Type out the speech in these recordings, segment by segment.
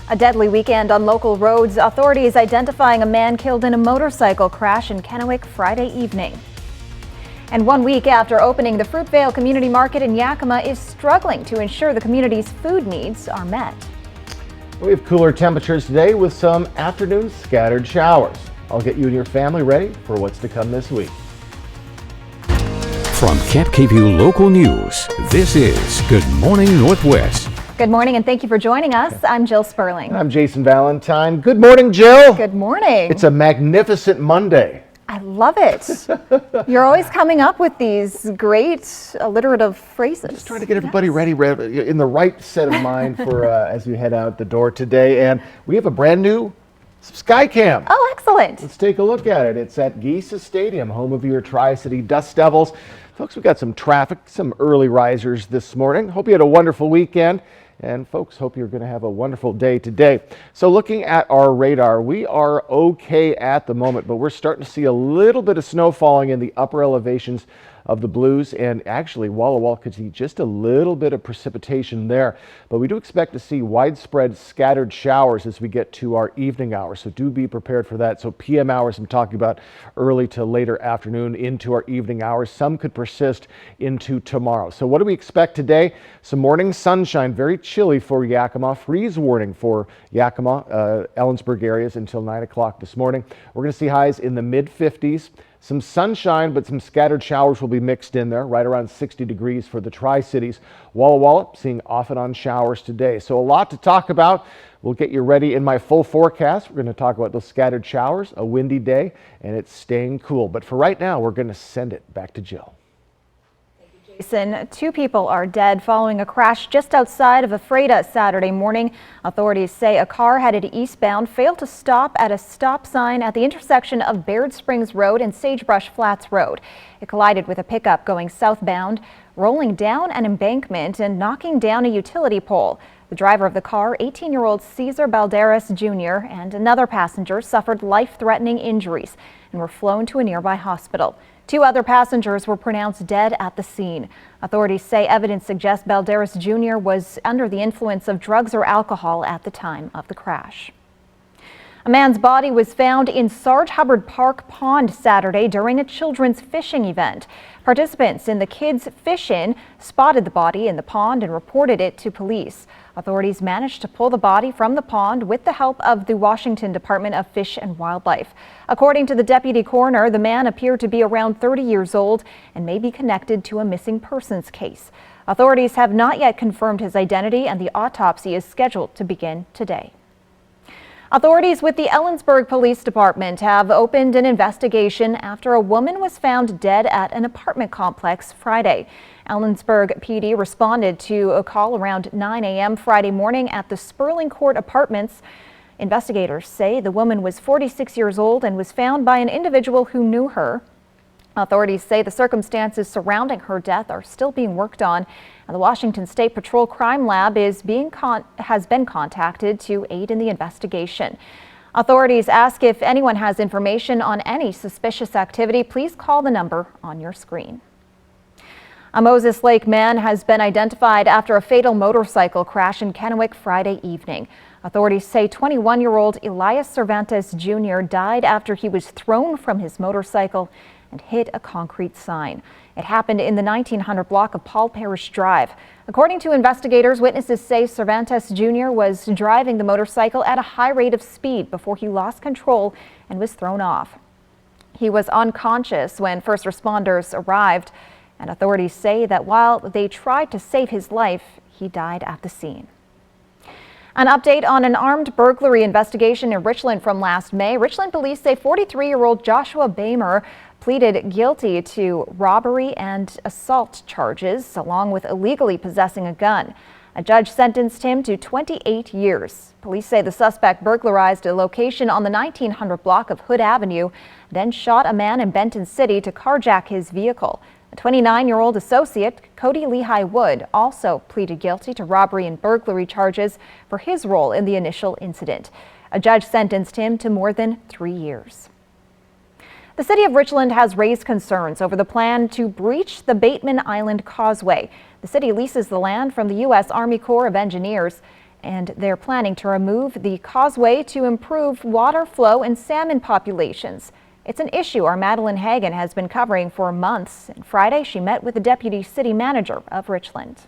A deadly weekend on local roads. Authorities identifying a man killed in a motorcycle crash in Kennewick Friday evening. And 1 week after opening, the Fruitvale Community Market in Yakima is struggling to ensure the community's food needs are met. We have cooler temperatures today with some afternoon scattered showers. I'll get you and your family ready for what's to come this week. From Camp KVUE Local News, this is Good Morning Northwest. Good morning and thank you for joining us. I'm Jill Sperling. And I'm Jason Valentine. Good morning, Jill. Good morning. It's a magnificent Monday. I love it. You're always coming up with these great alliterative phrases. Just trying to get everybody ready in the right set of mind for as we head out the door today. And we have a brand new Skycam. Oh, excellent. Let's take a look at it. It's at Geisa Stadium, home of your Tri-City Dust Devils. Folks, we've got some traffic, some early risers this morning. Hope you had a wonderful weekend. And folks, hope you're going to have a wonderful day today. So looking at our radar, we are okay at the moment, but we're starting to see a little bit of snow falling in the upper elevations of the Blues, and actually Walla Walla could see just a little bit of precipitation there. But we do expect to see widespread scattered showers as we get to our evening hours, so do be prepared for that. So PM hours, I'm talking about early to later afternoon into our evening hours. Some could persist into tomorrow. So what do we expect today? Some morning sunshine, very chilly for Yakima, freeze warning for Yakima, Ellensburg areas until 9 o'clock this morning. We're going to see highs in the mid-50s. Some sunshine, but some scattered showers will be mixed in there, right around 60 degrees for the Tri-Cities. Walla Walla seeing off and on showers today. So a lot to talk about. We'll get you ready in my full forecast. We're going to talk about those scattered showers, a windy day, and it's staying cool. But for right now, we're going to send it back to Jill. Jason, 2 people are dead following a crash just outside of Ephrata Saturday morning. Authorities say a car headed eastbound failed to stop at a stop sign at the intersection of Baird Springs Road and Sagebrush Flats Road. It collided with a pickup going southbound, rolling down an embankment and knocking down a utility pole. The driver of the car, 18-year-old Cesar Balderas Jr., and another passenger suffered life-threatening injuries and were flown to a nearby hospital. 2 other passengers were pronounced dead at the scene. Authorities say evidence suggests Balderas Jr. was under the influence of drugs or alcohol at the time of the crash. A man's body was found in Sarge Hubbard Park Pond Saturday during a children's fishing event. Participants in the Kids Fish-In spotted the body in the pond and reported it to police. Authorities managed to pull the body from the pond with the help of the Washington Department of Fish and Wildlife. According to the deputy coroner, the man appeared to be around 30 years old and may be connected to a missing persons case. Authorities have not yet confirmed his identity, and the autopsy is scheduled to begin today. Authorities with the Ellensburg Police Department have opened an investigation after a woman was found dead at an apartment complex Friday. Ellensburg PD responded to a call around 9 a.m. Friday morning at the Sperling Court Apartments. Investigators say the woman was 46 years old and was found by an individual who knew her. Authorities say the circumstances surrounding her death are still being worked on, and the Washington State Patrol Crime Lab has been contacted to aid in the investigation. Authorities ask if anyone has information on any suspicious activity, please call the number on your screen. A Moses Lake man has been identified after a fatal motorcycle crash in Kennewick Friday evening. Authorities say 21-year-old Elias Cervantes Jr. died after he was thrown from his motorcycle and hit a concrete sign. It happened in the 1900 block of Paul Parrish Drive. According to investigators, witnesses say Cervantes Jr. was driving the motorcycle at a high rate of speed before he lost control and was thrown off. He was unconscious when first responders arrived, and authorities say that while they tried to save his life, he died at the scene. An update on an armed burglary investigation in Richland from last May. Richland police say 43-year-old Joshua Bamer pleaded guilty to robbery and assault charges, along with illegally possessing a gun. A judge sentenced him to 28 years. Police say the suspect burglarized a location on the 1900 block of Hood Avenue, then shot a man in Benton City to carjack his vehicle. A 29-year-old associate, Cody Lehigh Wood, also pleaded guilty to robbery and burglary charges for his role in the initial incident. A judge sentenced him to more than 3 years. The city of Richland has raised concerns over the plan to breach the Bateman Island Causeway. The city leases the land from the U.S. Army Corps of Engineers. and they're planning to remove the causeway to improve water flow and salmon populations. It's an issue our Madeline Hagan has been covering for months. And Friday, she met with the deputy city manager of Richland.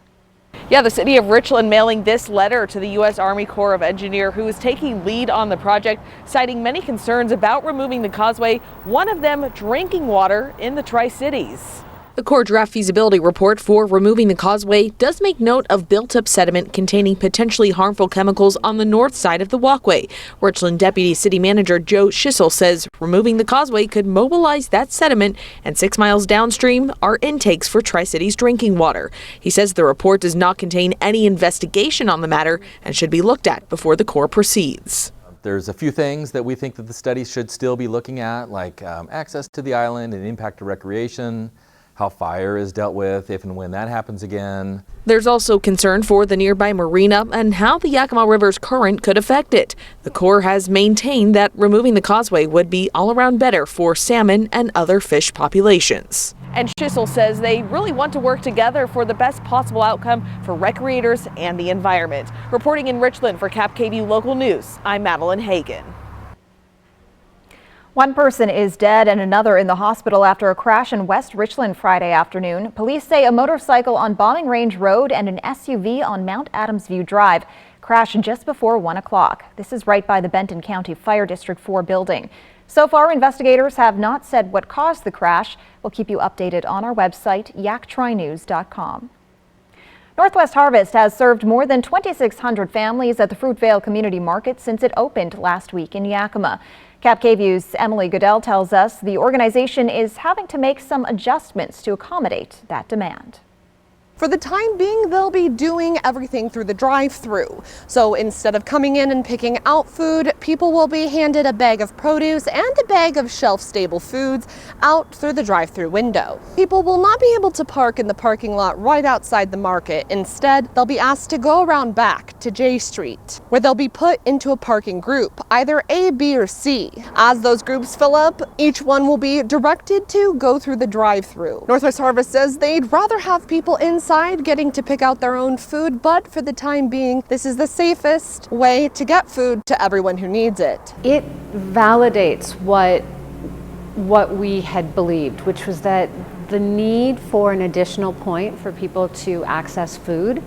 Yeah, the city of Richland mailing this letter to the U.S. Army Corps of Engineers, who is taking lead on the project, citing many concerns about removing the causeway, one of them drinking water in the Tri-Cities. The Corps draft feasibility report for removing the causeway does make note of built-up sediment containing potentially harmful chemicals on the north side of the walkway. Richland Deputy City Manager Joe Schissel says removing the causeway could mobilize that sediment, and 6 miles downstream are intakes for Tri-Cities drinking water. He says the report does not contain any investigation on the matter and should be looked at before the Corps proceeds. There's a few things that we think that the study should still be looking at, like access to the island and impact to recreation, how fire is dealt with if and when that happens again. There's also concern for the nearby marina and how the Yakima River's current could affect it. The Corps has maintained that removing the causeway would be all around better for salmon and other fish populations. And Schissel says they really want to work together for the best possible outcome for recreators and the environment. Reporting in Richland for KapKVU Local News, I'm Madeline Hagan. One person is dead and another in the hospital after a crash in West Richland Friday afternoon. Police say a motorcycle on Bombing Range Road and an SUV on Mount Adams View Drive crashed just before 1 o'clock. This is right by the Benton County Fire District 4 building. So far, investigators have not said what caused the crash. We'll keep you updated on our website, yaktrinews.com. Northwest Harvest has served more than 2,600 families at the Fruitvale Community Market since it opened last week in Yakima. KapKVU's Emily Goodell tells us the organization is having to make some adjustments to accommodate that demand. For the time being, they'll be doing everything through the drive-thru. So instead of coming in and picking out food, people will be handed a bag of produce and a bag of shelf-stable foods out through the drive-thru window. People will not be able to park in the parking lot right outside the market. Instead, they'll be asked to go around back to J Street, where they'll be put into a parking group, either A, B, or C. As those groups fill up, each one will be directed to go through the drive-thru. Northwest Harvest says they'd rather have people inside getting to pick out their own food, but for the time being, this is the safest way to get food to everyone who needs it. It validates what we had believed, which was that the need for an additional point for people to access food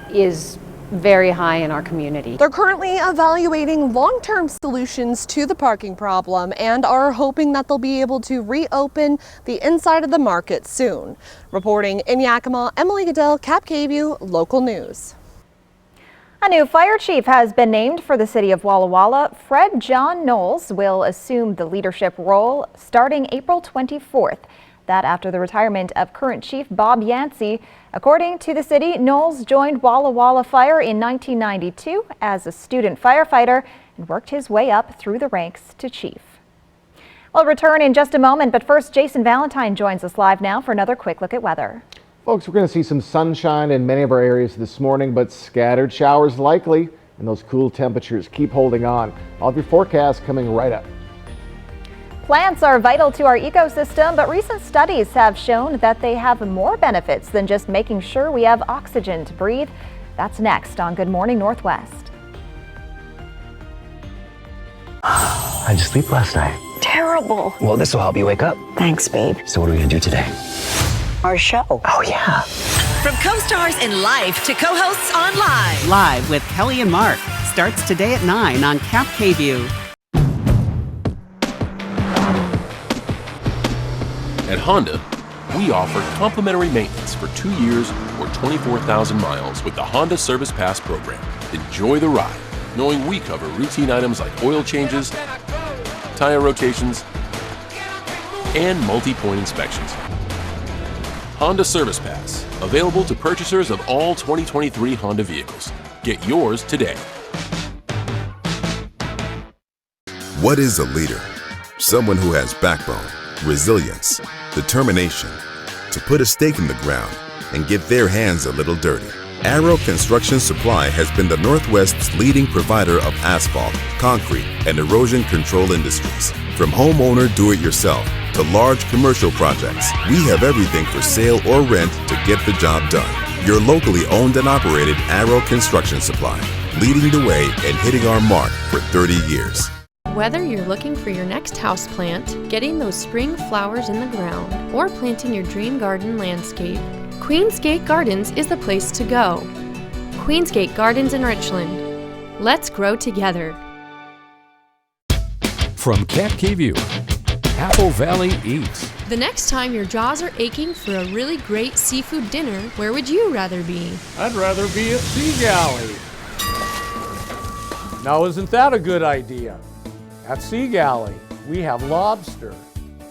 is very high in our community. They're currently evaluating long-term solutions to the parking problem and are hoping that they'll be able to reopen the inside of the market soon. Reporting in Yakima, Emily Goodell, KapKVU Local News. A new fire chief has been named for the city of Walla Walla. Fred John Knowles will assume the leadership role starting April 24th. That after the retirement of current chief Bob Yancey. According to the city, Knowles joined Walla Walla Fire in 1992 as a student firefighter and worked his way up through the ranks to chief. We'll return in just a moment, but first, Jason Valentine joins us live now for another quick look at weather. Folks, we're going to see some sunshine in many of our areas this morning, but scattered showers likely, and those cool temperatures keep holding on. All of your forecasts coming right up. Plants are vital to our ecosystem, but recent studies have shown that they have more benefits than just making sure we have oxygen to breathe. That's next on Good Morning Northwest. How'd you sleep last night? Terrible. Well, this will help you wake up. Thanks, babe. So what are we gonna do today? Our show. Oh, yeah. From co-stars in life to co-hosts on Live. Live with Kelly and Mark starts today at 9 on KapKVU. At Honda, we offer complimentary maintenance for 2 years or 24,000 miles with the Honda Service Pass program. Enjoy the ride, knowing we cover routine items like oil changes, tire rotations, and multi-point inspections. Honda Service Pass, available to purchasers of all 2023 Honda vehicles. Get yours today. What is a leader? Someone who has backbone, resilience, determination to put a stake in the ground and get their hands a little dirty. Arrow Construction Supply has been the Northwest's leading provider of asphalt, concrete, and erosion control industries. From homeowner do-it-yourself to large commercial projects, we have everything for sale or rent to get the job done. Your locally owned and operated Arrow Construction Supply, leading the way and hitting our mark for 30 years. Whether you're looking for your next houseplant, getting those spring flowers in the ground, or planting your dream garden landscape, Queensgate Gardens is the place to go. Queensgate Gardens in Richland. Let's grow together. From Cap Cay View, Apple Valley Eats. The next time your jaws are aching for a really great seafood dinner, where would you rather be? I'd rather be at Sea Galley. Now, isn't that a good idea? At Sea Galley, we have lobster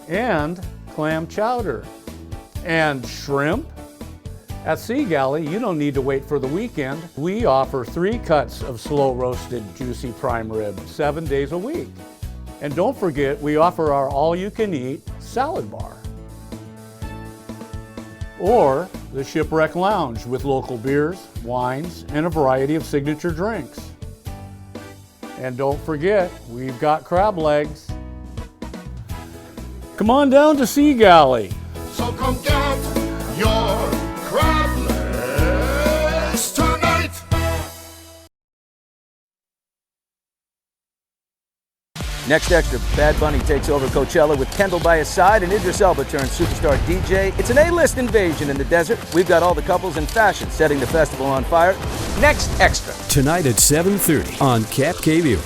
and clam chowder and shrimp. At Sea Galley, you don't need to wait for the weekend. We offer 3 cuts of slow roasted juicy prime rib 7 days a week. And don't forget, we offer our all-you-can-eat salad bar. Or the Shipwreck Lounge with local beers, wines, and a variety of signature drinks. And don't forget, we've got crab legs. Come on down to Sea Galley. So come get your crab legs tonight. Next Extra, Bad Bunny takes over Coachella with Kendall by his side and Idris Elba turns superstar DJ. It's an A-list invasion in the desert. We've got all the couples in fashion setting the festival on fire. Next Extra. Tonight at 7:30 on Cap Cay View.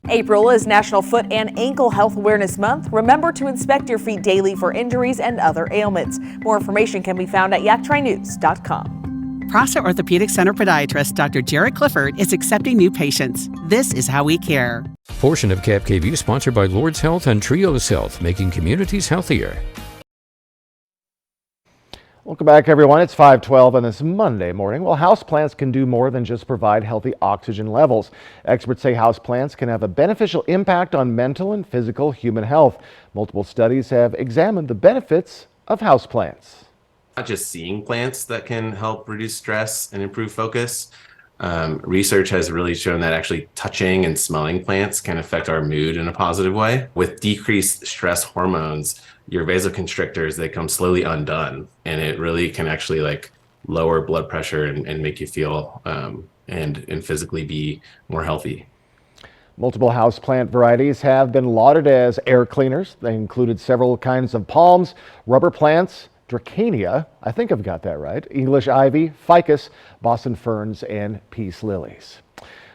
April is National Foot and Ankle Health Awareness Month. Remember to inspect your feet daily for injuries and other ailments. More information can be found at yaktrynews.com. Prasa Orthopedic Center podiatrist Dr. Jared Clifford is accepting new patients. This is how we care. Portion of Cap Cay View sponsored by Lord's Health and Trios Health, making communities healthier. Welcome back, everyone. It's 5:12 on this Monday morning. Well, houseplants can do more than just provide healthy oxygen levels. Experts say houseplants can have a beneficial impact on mental and physical human health. Multiple studies have examined the benefits of houseplants. Not just seeing plants that can help reduce stress and improve focus. Research has really shown that actually touching and smelling plants can affect our mood in a positive way. With decreased stress hormones, your vasoconstrictors, they come slowly undone, and it really can actually like lower blood pressure and make you feel and physically be more healthy. Multiple houseplant varieties have been lauded as air cleaners. They included several kinds of palms, rubber plants, Dracania, I think I've got that right, English ivy, ficus, Boston ferns, and peace lilies.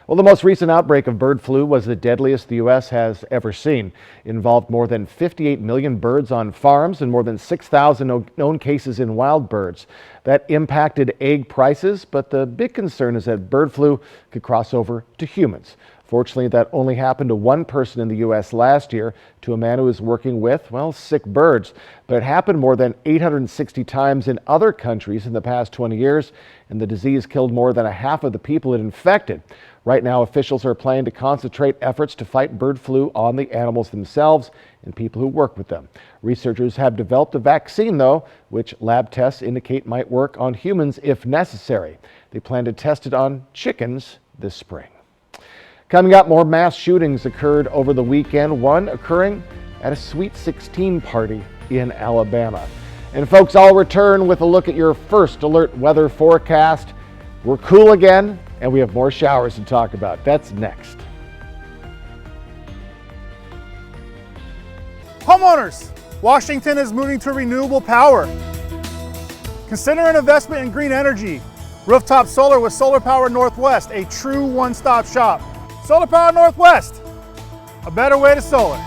Well, the most recent outbreak of bird flu was the deadliest the U.S. has ever seen. It involved more than 58 million birds on farms and more than 6,000 known cases in wild birds. That impacted egg prices, but the big concern is that bird flu could cross over to humans. Fortunately, that only happened to one person in the U.S. last year, to a man who was working with, well, sick birds. But it happened more than 860 times in other countries in the past 20 years, and the disease killed more than a half of the people it infected. Right now, officials are planning to concentrate efforts to fight bird flu on the animals themselves and people who work with them. Researchers have developed a vaccine, though, which lab tests indicate might work on humans if necessary. They plan to test it on chickens this spring. Coming up, more mass shootings occurred over the weekend, one occurring at a Sweet 16 party in Alabama. And folks, I'll return with a look at your first alert weather forecast. We're cool again, and we have more showers to talk about. That's next. Homeowners, Washington is moving to renewable power. Consider an investment in green energy. Rooftop solar with Solar Power Northwest, a true one-stop shop. Solar Power Northwest, a better way to solar.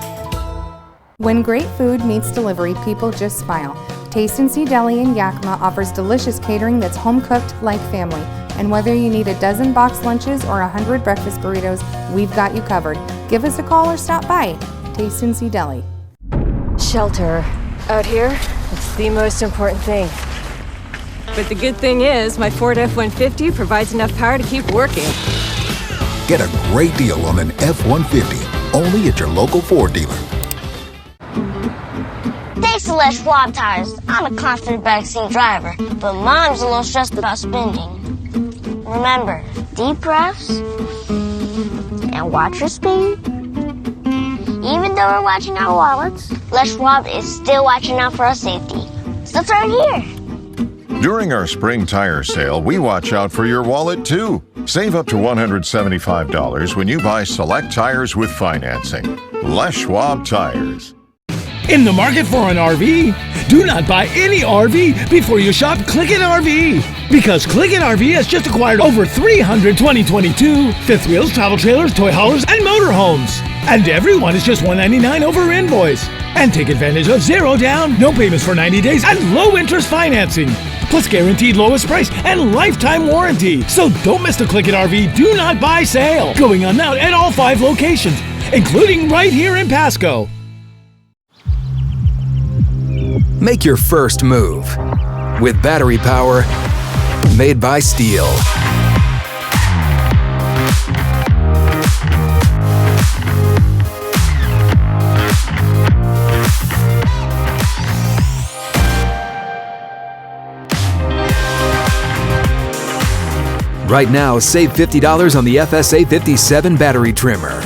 When great food meets delivery, people just smile. Taste and See Deli in Yakima offers delicious catering that's home cooked like family. And whether you need a dozen box lunches or 100 breakfast burritos, we've got you covered. Give us a call or stop by. Taste and See Deli. Shelter. Out here, it's the most important thing. But the good thing is, my Ford F-150 provides enough power to keep working. Get a great deal on an F-150, only at your local Ford dealer. Thanks to Les Schwab Tires, I'm a confident backseat driver, but Mom's a little stressed about spending. Remember, deep breaths and watch your speed. Even though we're watching our wallets, Les Schwab is still watching out for our safety. So turn here. During our spring tire sale, we watch out for your wallet too. Save up to $175 when you buy select tires with financing. Les Schwab Tires. In the market for an RV? Do not buy any RV before you shop Click-It RV. Because Click-It RV has just acquired over 300 2022 fifth wheels, travel trailers, toy haulers, and motorhomes. And everyone is just $199 over invoice. And take advantage of 0 down, no payments for 90 days, and low interest financing. Plus guaranteed lowest price and lifetime warranty. So don't miss the Click-It RV Do Not Buy sale. Going on now at all 5 locations, including right here in Pasco. Make your first move with battery power made by Steel. Right now, save $50 on the FSA 57 battery trimmer.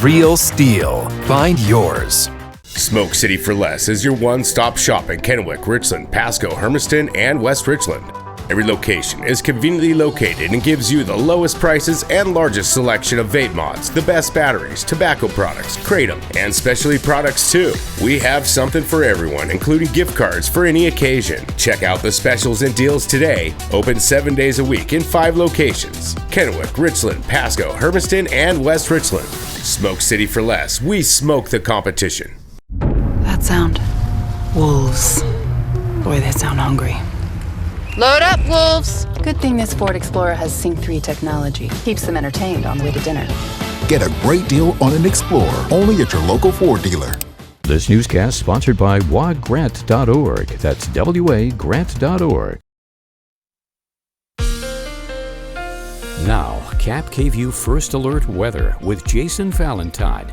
Real Steel. Find yours. Smoke City for Less is your one-stop shop in Kennewick, Richland, Pasco, Hermiston, and West Richland. Every location is conveniently located and gives you the lowest prices and largest selection of vape mods, the best batteries, tobacco products, kratom, and specialty products too. We have something for everyone, including gift cards for any occasion. Check out the specials and deals today. Open 7 days a week in 5 locations: Kennewick, Richland, Pasco, Hermiston, and West Richland. Smoke City for Less. We smoke the competition. That sound. Wolves. Boy, they sound hungry. Load up, wolves! Good thing this Ford Explorer has Sync 3 technology. Keeps them entertained on the way to dinner. Get a great deal on an Explorer only at your local Ford dealer. This newscast sponsored by wagrant.org. That's wagrant.org. Now, Cap KVUE First Alert weather with Jason Valentine.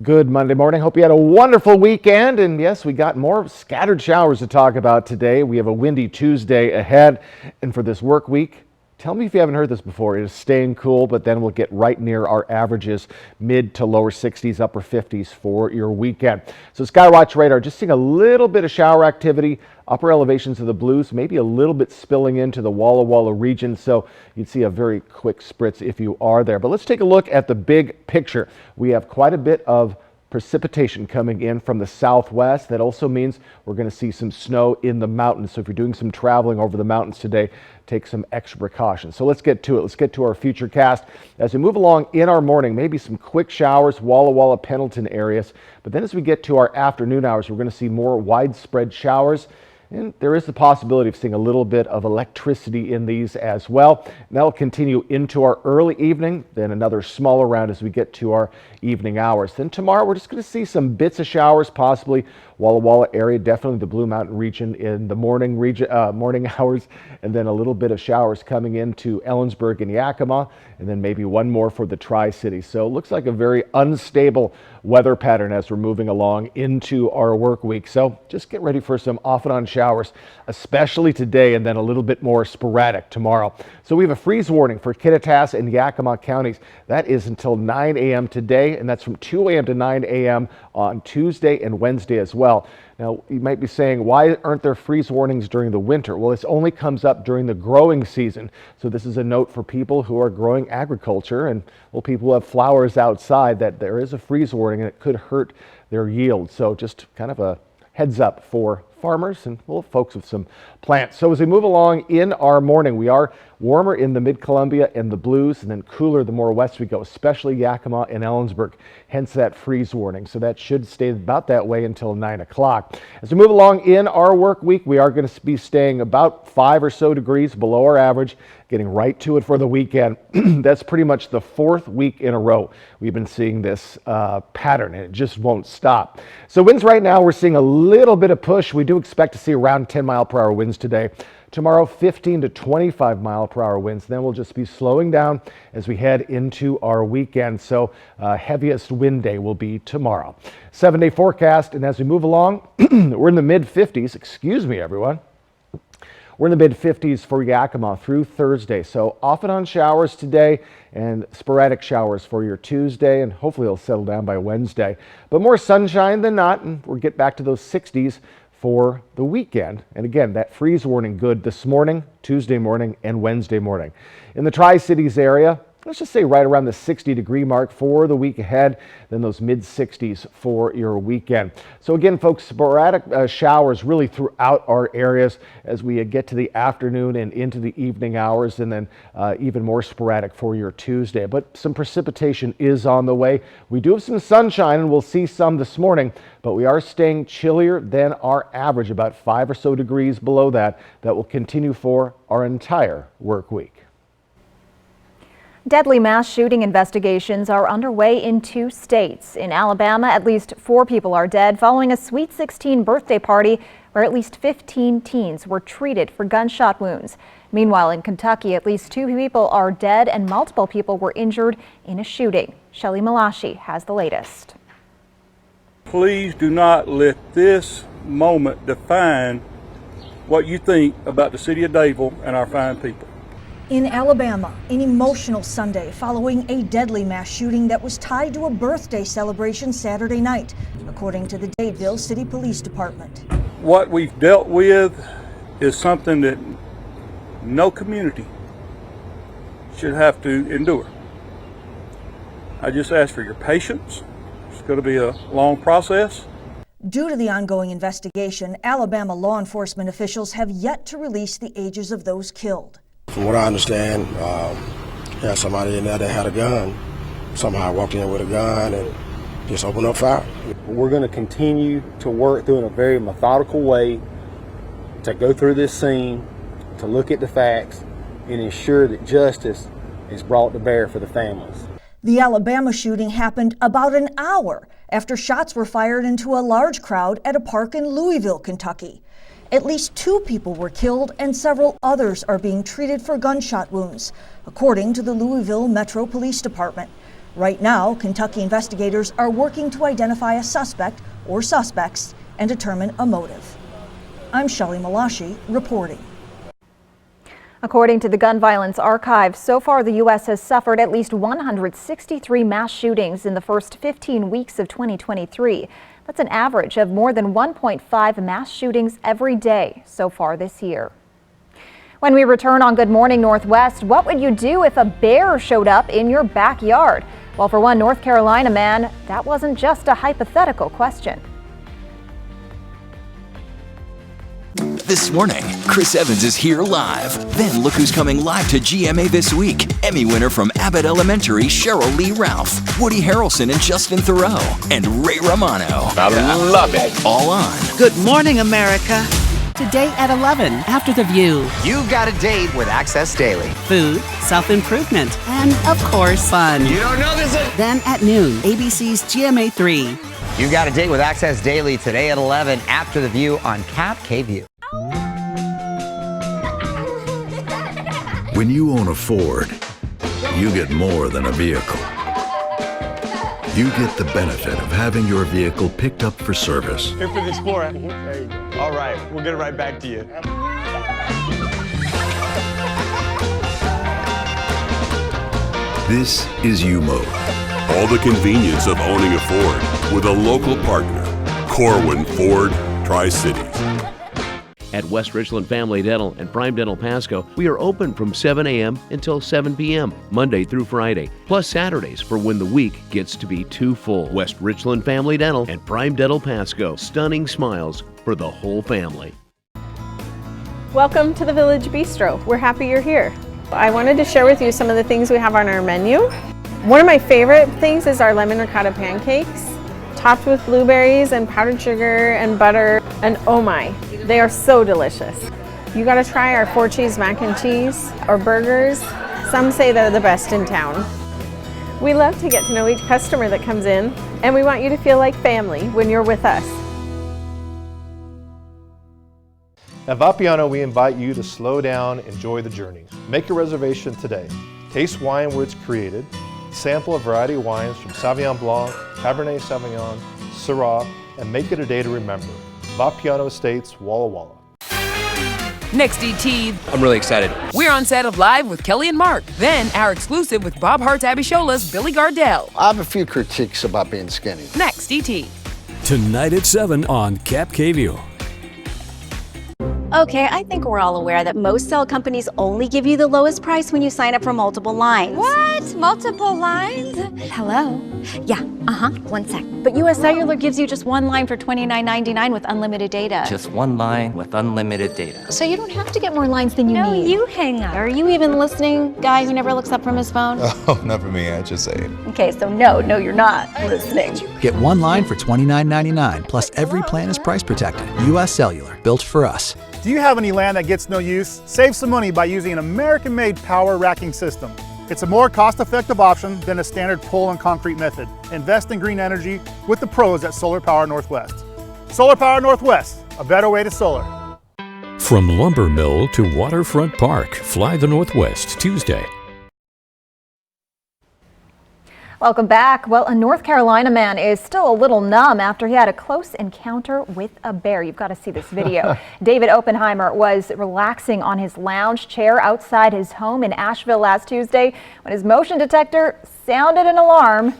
Good Monday morning. Hope you had a wonderful weekend. And yes, we got more scattered showers to talk about today. We have a windy Tuesday ahead. And for this work week, tell me if you haven't heard this before, it is staying cool, but then we'll get right near our averages, mid to lower 60s, upper 50s for your weekend. So Skywatch radar, just seeing a little bit of shower activity, upper elevations of the Blues, maybe a little bit spilling into the Walla Walla region. So you'd see a very quick spritz if you are there. But let's take a look at the big picture. We have quite a bit of precipitation coming in from the southwest. That also means we're going to see some snow in the mountains. So if you're doing some traveling over the mountains today, take some extra precautions. So let's get to it. Let's get to our future cast. As we move along in our morning, maybe some quick showers, Walla Walla, Pendleton areas. But then as we get to our afternoon hours, we're going to see more widespread showers. And there is the possibility of seeing a little bit of electricity in these as well. And that will continue into our early evening, then another smaller round as we get to our evening hours. Then tomorrow we're just going to see some bits of showers, possibly Walla Walla area, definitely the Blue Mountain region in the morning hours, and then a little bit of showers coming into Ellensburg and Yakima, and then maybe one more for the Tri-City. So it looks like a very unstable weather pattern as we're moving along into our work week. So just get ready for some off and on showers, especially today, and then a little bit more sporadic tomorrow. So we have a freeze warning for Kittitas and Yakima counties. That is until 9 a.m. today, and that's from 2 a.m. to 9 a.m. on Tuesday and Wednesday as well. Now, you might be saying, why aren't there freeze warnings during the winter? Well, this only comes up during the growing season. So this is a note for people who are growing agriculture and, well, people who have flowers outside, that there is a freeze warning and it could hurt their yield. So just kind of a heads up for farmers and, well, folks with some plants. So as we move along in our morning, we are warmer in the Mid-Columbia and the Blues, and then cooler the more west we go, especially Yakima and Ellensburg, hence that freeze warning. So that should stay about that way until 9 o'clock. As we move along in our work week, we are going to be staying about 5 or so degrees below our average, getting right to it for the weekend. That's pretty much the 4th week in a row we've been seeing this pattern, and it just won't stop. So winds right now, we're seeing a little bit of push. We do expect to see around 10-mile-per-hour winds today. Tomorrow, 15 to 25-mile-per-hour winds. Then we'll just be slowing down as we head into our weekend. So heaviest wind day will be tomorrow. 7-day forecast, and as we move along, we're in the mid-50s. Excuse me, everyone. We're in the mid-50s for Yakima through Thursday. So off and on showers today and sporadic showers for your Tuesday, and hopefully it'll settle down by Wednesday. But more sunshine than not, and we'll get back to those 60s for the weekend. And again, that freeze warning good this morning, Tuesday morning, and Wednesday morning. In the Tri-Cities area, let's just say right around the 60-degree mark for the week ahead, then those mid-60s for your weekend. So again, folks, sporadic showers really throughout our areas as we get to the afternoon and into the evening hours, and then even more sporadic for your Tuesday. But some precipitation is on the way. We do have some sunshine, and we'll see some this morning, but we are staying chillier than our average, about 5 or so degrees below that. That will continue for our entire work week. Deadly mass shooting investigations are underway in 2 states. In Alabama, at least 4 people are dead following a Sweet 16 birthday party where at least 15 teens were treated for gunshot wounds. Meanwhile, in Kentucky, at least 2 people are dead and multiple people were injured in a shooting. Shelly Malashi has the latest. Please do not let this moment define what you think about the city of Dadeville and our fine people. In Alabama, an emotional Sunday following a deadly mass shooting that was tied to a birthday celebration Saturday night, according to the Dadeville City Police Department. What we've dealt with is something that no community should have to endure. I just ask for your patience. It's going to be a long process. Due to the ongoing investigation, Alabama law enforcement officials have yet to release the ages of those killed. From what I understand, had somebody in there that had a gun. Somehow walked in with a gun and just opened up fire. We're going to continue to work through in a very methodical way to go through this scene, to look at the facts, and ensure that justice is brought to bear for the families. The Alabama shooting happened about an hour after shots were fired into a large crowd at a park in Louisville, Kentucky. At least 2 people were killed and several others are being treated for gunshot wounds, according to the Louisville Metro Police Department. Right now, Kentucky investigators are working to identify a suspect or suspects and determine a motive. I'm Shelly Malashi reporting. According to the Gun Violence Archive, so far the U.S. has suffered at least 163 mass shootings in the first 15 weeks of 2023. That's an average of more than 1.5 mass shootings every day so far this year. When we return on Good Morning Northwest, what would you do if a bear showed up in your backyard? Well, for one North Carolina man, that wasn't just a hypothetical question. This morning, Chris Evans is here live. Then look who's coming live to GMA this week. Emmy winner from Abbott Elementary, Cheryl Lee Ralph, Woody Harrelson and Justin Theroux, and Ray Romano. I love it. All on Good Morning America. Today at 11 after The View. You've got a date with Access Daily. Food, self-improvement, and of course, fun. You don't know this? Then at noon, ABC's GMA 3. You got a date with Access Daily today at 11 after The View on Cap KView. When you own a Ford, you get more than a vehicle. You get the benefit of having your vehicle picked up for service. Here for the Explorer. There you go. All right, we'll get it right back to you. This is U-Mode. All the convenience of owning a Ford with a local partner. Corwin Ford Tri-Cities. At West Richland Family Dental and Prime Dental Pasco, we are open from 7 a.m. until 7 p.m., Monday through Friday, plus Saturdays for when the week gets to be too full. West Richland Family Dental and Prime Dental Pasco, stunning smiles for the whole family. Welcome to the Village Bistro. We're happy you're here. I wanted to share with you some of the things we have on our menu. One of my favorite things is our lemon ricotta pancakes, topped with blueberries and powdered sugar and butter, and oh my, they are so delicious. You gotta try our 4-cheese mac and cheese or burgers. Some say they're the best in town. We love to get to know each customer that comes in, and we want you to feel like family when you're with us. At Vapiano, we invite you to slow down, enjoy the journey. Make a reservation today. Taste wine where it's created. Sample a variety of wines from Sauvignon Blanc, Cabernet Sauvignon, Syrah, and make it a day to remember. Vapiano Estates, Walla Walla. Next ET, I'm really excited. we're on set of Live with Kelly and Mark. Then our exclusive with Bob Hearts Abishola's Billy Gardell. I have a few critiques about being skinny. Next ET. Tonight at 7 on Cap KView. Okay, I think we're all aware that most cell companies only give you the lowest price when you sign up for multiple lines. What? Multiple lines? Hello? Yeah, one sec. But US Cellular gives you just one line for $29.99 with unlimited data. Just one line with unlimited data. So you don't have to get more lines than you need. No, you hang up. Are you even listening, guy who never looks up from his phone? Oh, not for me, I just say it. Okay, so no, you're not listening. Get one line for $29.99, plus every plan is price protected. US Cellular, built for us. Do you have any land that gets no use? Save some money by using an American-made power racking system. It's a more cost-effective option than a standard pole and concrete method. Invest in green energy with the pros at Solar Power Northwest. Solar Power Northwest, a better way to solar. From Lumber Mill to Waterfront Park, fly the Northwest Tuesday. Welcome back. Well, a North Carolina man is still a little numb after he had a close encounter with a bear. You've got to see this video. David Oppenheimer was relaxing on his lounge chair outside his home in Asheville last Tuesday when his motion detector sounded an alarm.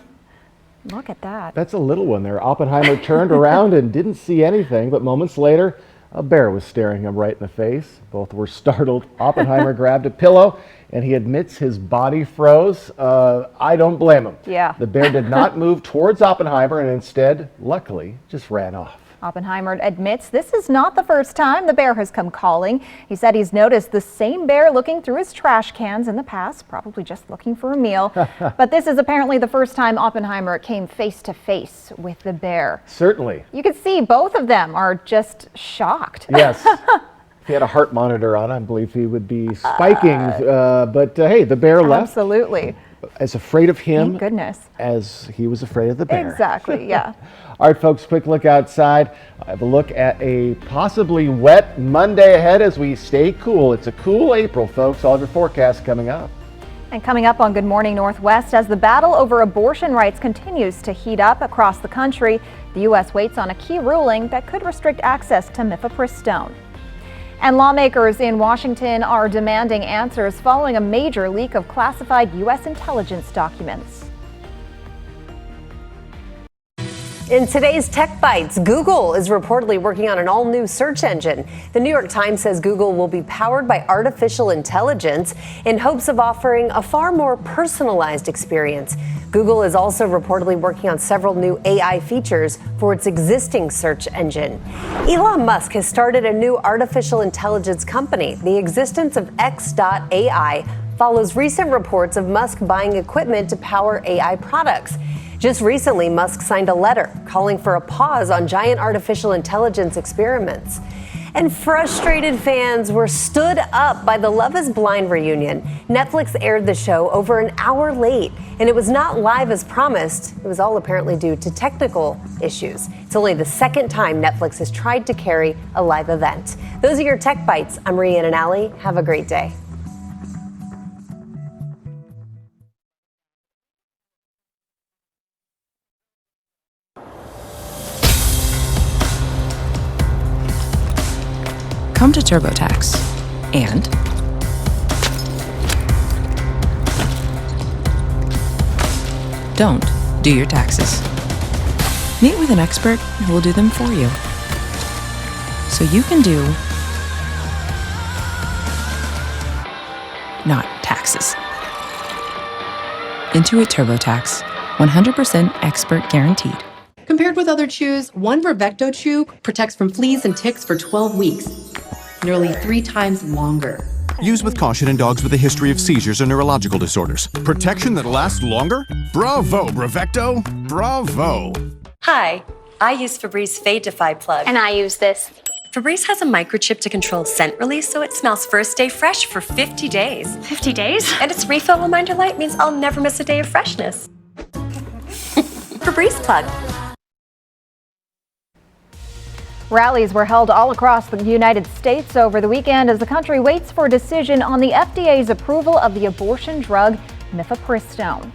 Look at that. That's a little one there. Oppenheimer turned around and didn't see anything, but moments later, a bear was staring him right in the face. Both were startled. Oppenheimer grabbed a pillow and he admits his body froze. I don't blame him. Yeah. The bear did not move towards Oppenheimer and instead, luckily, just ran off. Oppenheimer admits this is not the first time the bear has come calling. He said he's noticed the same bear looking through his trash cans in the past, probably just looking for a meal. But this is apparently the first time Oppenheimer came face to face with the bear. Certainly. You can see both of them are just shocked. Yes. If he had a heart monitor on, I believe he would be spiking. But hey, the bear left. Absolutely. As afraid of him Thank goodness. as he was afraid of the bear. Exactly, yeah. All right, folks, quick look outside. I have a look at a possibly wet Monday ahead as we stay cool. It's a cool April, folks. All of your forecasts coming up. And coming up on Good Morning Northwest, as the battle over abortion rights continues to heat up across the country, the U.S. waits on a key ruling that could restrict access to mifepristone. And lawmakers in Washington are demanding answers following a major leak of classified U.S. intelligence documents. In today's Tech Bites, Google is reportedly working on an all-new search engine. The New York Times says Google will be powered by artificial intelligence in hopes of offering a far more personalized experience. Google is also reportedly working on several new AI features for its existing search engine. Elon Musk has started a new artificial intelligence company. The existence of X.AI follows recent reports of Musk buying equipment to power AI products. Just recently, Musk signed a letter calling for a pause on giant artificial intelligence experiments. And frustrated fans were stood up by the Love is Blind reunion. Netflix aired the show over an hour late, and it was not live as promised. It was all apparently due to technical issues. It's only the second time Netflix has tried to carry a live event. Those are your Tech Bites. I'm Rhiannon Alley. Have a great day. Come to TurboTax and don't do your taxes. Meet with an expert who will do them for you, so you can do not taxes. Intuit TurboTax, 100% expert guaranteed. Compared with other chews, one Brevecto chew protects from fleas and ticks for 12 weeks, nearly 3 times longer. Use with caution in dogs with a history of seizures or neurological disorders. Protection that lasts longer? Bravo, Brevecto! Bravo! Hi, I use Febreze Fade Defy Plug. And I use this. Febreze has a microchip to control scent release so it smells first day fresh for 50 days. 50 days? And its refill reminder light means I'll never miss a day of freshness. Febreze Plug. Rallies were held all across the United States over the weekend as the country waits for a decision on the FDA's approval of the abortion drug mifepristone.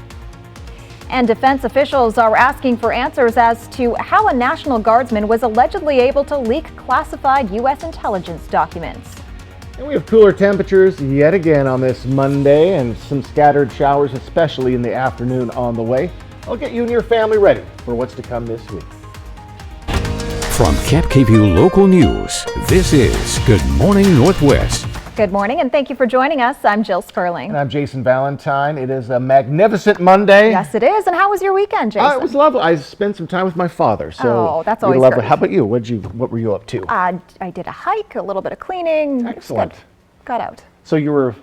And defense officials are asking for answers as to how a National Guardsman was allegedly able to leak classified U.S. intelligence documents. And we have cooler temperatures yet again on this Monday and some scattered showers, especially in the afternoon on the way. I'll get you and your family ready for what's to come this week. From Camp KVUE Local News, this is Good Morning Northwest. Good morning, and thank you for joining us. I'm Jill Sperling. And I'm Jason Valentine. It is a magnificent Monday. Yes, it is. And how was your weekend, Jason? It was lovely. I spent some time with my father. So that's always lovely. great. How about you? What were you up to? I did a hike, a little bit of cleaning. Excellent. Got out. So you were,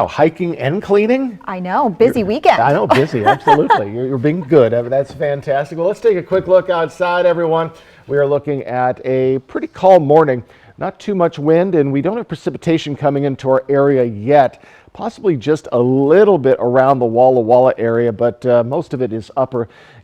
hiking and cleaning? I know, busy weekend. I know, busy, absolutely. You're being good. That's fantastic. Well, let's take a quick look outside, everyone. We are looking at a pretty calm morning. Not too much wind, and we don't have precipitation coming into our area yet. Possibly just a little bit around the Walla Walla area, but most of it is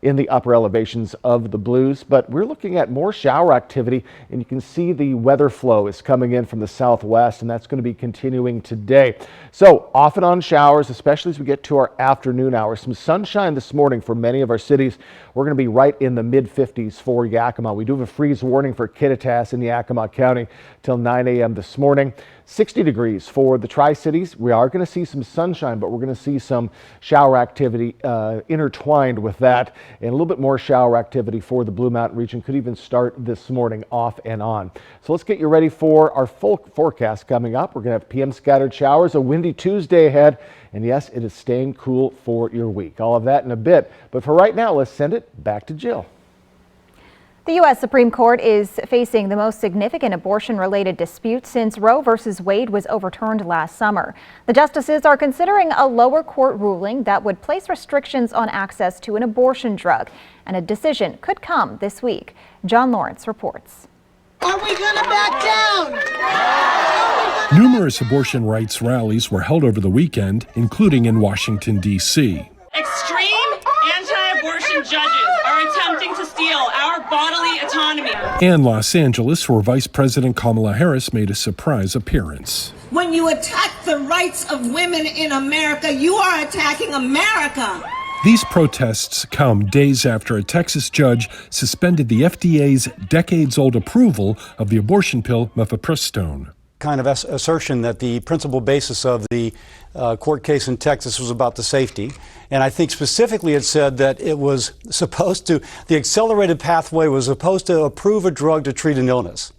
in the upper elevations of the Blues. But we're looking at more shower activity, and you can see the weather flow is coming in from the southwest, and that's going to be continuing today. So off and on showers, especially as we get to our afternoon hours. Some sunshine this morning for many of our cities. We're going to be right in the mid-50s for Yakima. We do have a freeze warning for Kittitas in Yakima County till 9 a.m. this morning. 60 degrees for the Tri-Cities. We are going to see some sunshine, but we're going to see some shower activity intertwined with that, and a little bit more shower activity for the Blue Mountain region. Could even start this morning off and on. So let's get you ready for our full forecast coming up. We're going to have PM scattered showers, a windy Tuesday ahead, and yes, it is staying cool for your week. All of that in a bit, but for right now, let's send it back to Jill. The U.S. Supreme Court is facing the most significant abortion-related dispute since Roe v. Wade was overturned last summer. The justices are considering a lower court ruling that would place restrictions on access to an abortion drug, and a decision could come this week. John Lawrence reports. Are we going to back down? Numerous abortion rights rallies were held over the weekend, including in Washington, D.C. Extreme anti-abortion judges are attempting to steal our bodily autonomy. And Los Angeles, where Vice President Kamala Harris made a surprise appearance. When you attack the rights of women in America, you are attacking America. These protests come days after a Texas judge suspended the FDA's decades-old approval of the abortion pill mifepristone. Kind of assertion that the principal basis of the court case in Texas was about the safety. And I think specifically it said that it was supposed to, the accelerated pathway was supposed to approve a drug to treat an illness.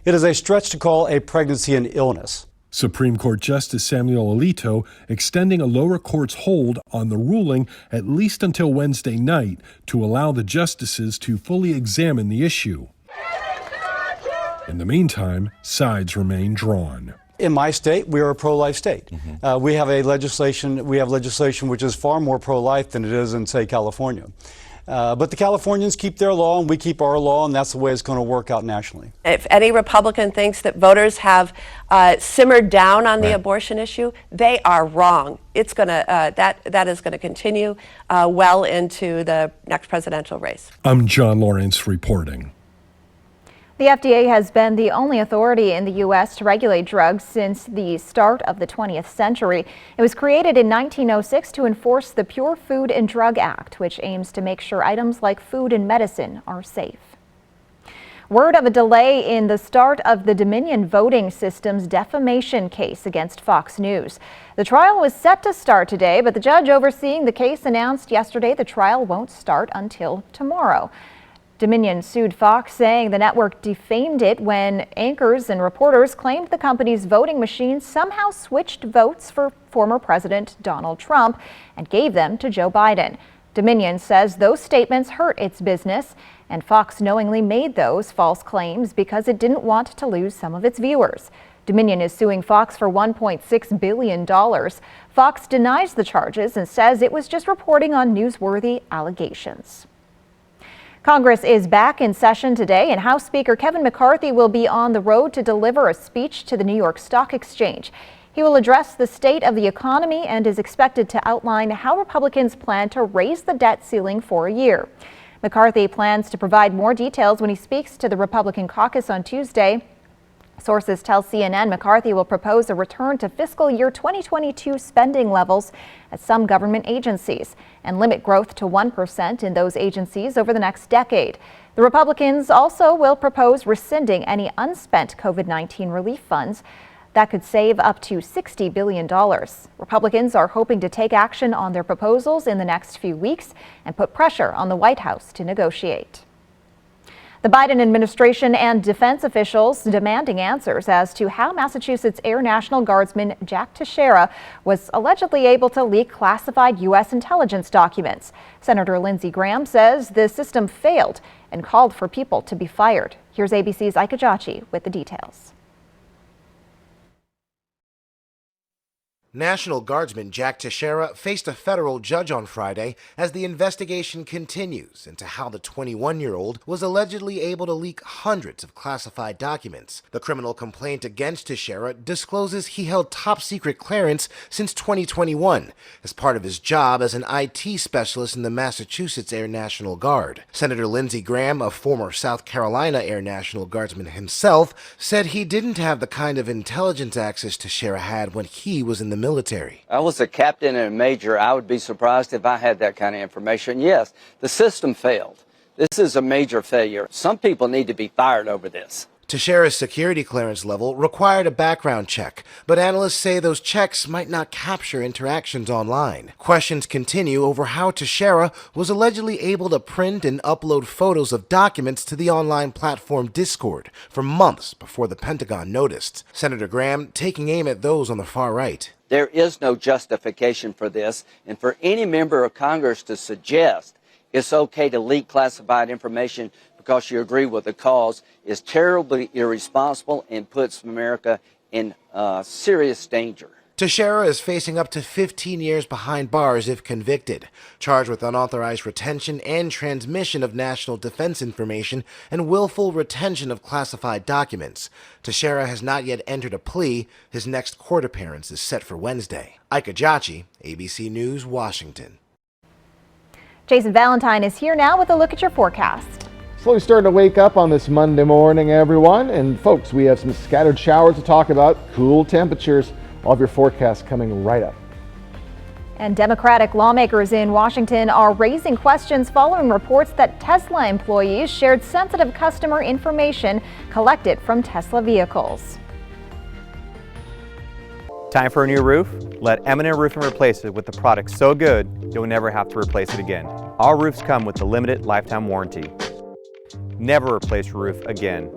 It is a stretch to call a pregnancy an illness. Supreme Court Justice Samuel Alito extending a lower court's hold on the ruling at least until Wednesday night to allow the justices to fully examine the issue. In the meantime, sides remain drawn. In my state, we are a pro-life state. We have legislation which is far more pro-life than it is in, say, California. But the Californians keep their law and we keep our law, and that's the way it's going to work out nationally. If any Republican thinks that voters have simmered down on the abortion issue, they are wrong. It's going to that is going to continue well into the next presidential race. I'm John Lawrence reporting. The FDA has been the only authority in the U.S. to regulate drugs since the start of the 20th century. It was created in 1906 to enforce the Pure Food and Drug Act, which aims to make sure items like food and medicine are safe. Word of a delay in the start of the Dominion voting system's defamation case against Fox News. The trial was set to start today, but the judge overseeing the case announced yesterday the trial won't start until tomorrow. Dominion sued Fox, saying the network defamed it when anchors and reporters claimed the company's voting machines somehow switched votes for former President Donald Trump and gave them to Joe Biden. Dominion says those statements hurt its business, and Fox knowingly made those false claims because it didn't want to lose some of its viewers. Dominion is suing Fox for $1.6 billion. Fox denies the charges and says it was just reporting on newsworthy allegations. Congress is back in session today, and House Speaker Kevin McCarthy will be on the road to deliver a speech to the New York Stock Exchange. He will address the state of the economy and is expected to outline how Republicans plan to raise the debt ceiling for a year. McCarthy plans to provide more details when he speaks to the Republican caucus on Tuesday. Sources tell CNN McCarthy will propose a return to fiscal year 2022 spending levels at some government agencies and limit growth to 1% in those agencies over the next decade. The Republicans also will propose rescinding any unspent COVID-19 relief funds that could save up to $60 billion. Republicans are hoping to take action on their proposals in the next few weeks and put pressure on the White House to negotiate. The Biden administration and defense officials demanding answers as to how Massachusetts Air National Guardsman Jack Teixeira was allegedly able to leak classified U.S. intelligence documents. Senator Lindsey Graham says the system failed and called for people to be fired. Here's ABC's Ika Jachi with the details. National Guardsman Jack Teixeira faced a federal judge on Friday as the investigation continues into how the 21-year-old was allegedly able to leak hundreds of classified documents. The criminal complaint against Teixeira discloses he held top-secret clearance since 2021 as part of his job as an IT specialist in the Massachusetts Air National Guard. Senator Lindsey Graham, a former South Carolina Air National Guardsman himself, said he didn't have the kind of intelligence access Teixeira had when he was in the military. I was a captain and a major. I would be surprised if I had that kind of information. Yes, the system failed. This is a major failure. Some people need to be fired over this. Teixeira's security clearance level required a background check, but analysts say those checks might not capture interactions online. Questions continue over how Teixeira was allegedly able to print and upload photos of documents to the online platform Discord for months before the Pentagon noticed. Senator Graham taking aim at those on the far right. There is no justification for this, and for any member of Congress to suggest it's okay to leak classified information because you agree with the cause is terribly irresponsible and puts America in serious danger. Teixeira is facing up to 15 years behind bars if convicted, charged with unauthorized retention and transmission of national defense information and willful retention of classified documents. Teixeira has not yet entered a plea. His next court appearance is set for Wednesday. Ika Jachi, ABC News, Washington. Jason Valentine is here now with a look at your forecast. Slowly starting to wake up on this Monday morning, everyone. And folks, we have some scattered showers to talk about, cool temperatures. All of your forecasts coming right up. And Democratic lawmakers in Washington are raising questions following reports that Tesla employees shared sensitive customer information collected from Tesla vehicles. Time for a new roof? Let Eminent Roofing replace it with a product so good you'll never have to replace it again. Our roofs come with a limited lifetime warranty. Never replace your roof again.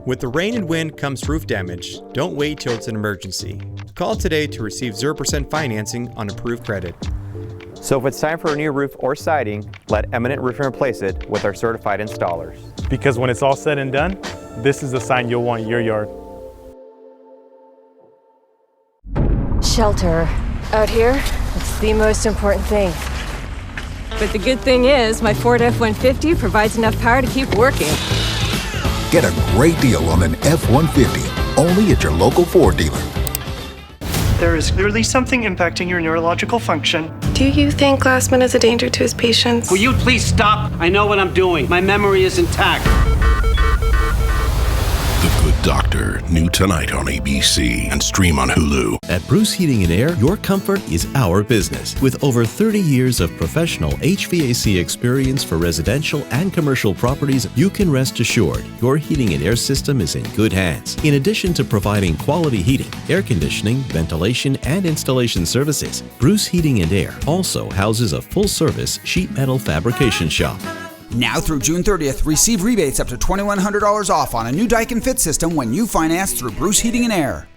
With the rain and wind comes roof damage. Don't wait till it's an emergency. Call today to receive 0% financing on approved credit. So if it's time for a new roof or siding, let Eminent Roofing replace it with our certified installers. Because when it's all said and done, this is the sign you'll want in your yard. Shelter. Out here, it's the most important thing. But the good thing is, my Ford F-150 provides enough power to keep working. Get a great deal on an F-150, only at your local Ford dealer. There is clearly something impacting your neurological function. Do you think Glassman is a danger to his patients? Will you please stop? I know what I'm doing. My memory is intact. The Good Doctor, new tonight on ABC and stream on Hulu. At Bruce Heating and Air, your comfort is our business. With over 30 years of professional HVAC experience for residential and commercial properties, you can rest assured your heating and air system is in good hands. In addition to providing quality heating, air conditioning, ventilation, and installation services, Bruce Heating and Air also houses a full-service sheet metal fabrication shop. Now through June 30th, receive rebates up to $2,100 off on a new Daikin Fit system when you finance through Bruce Heating and Air.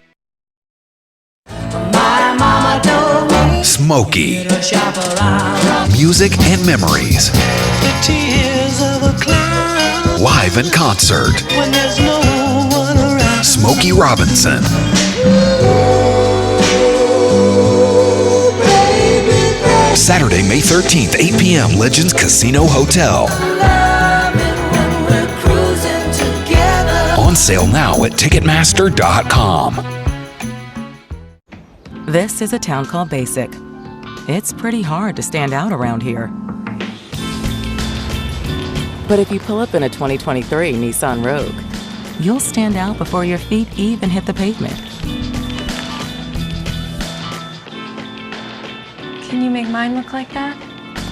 Smokey. Music and memories. Live in concert. Smokey Robinson. Saturday, May 13th, 8 p.m., Legends Casino Hotel. On sale now at Ticketmaster.com. This is a town called Basic. It's pretty hard to stand out around here. But if you pull up in a 2023 Nissan Rogue, you'll stand out before your feet even hit the pavement. Can you make mine look like that?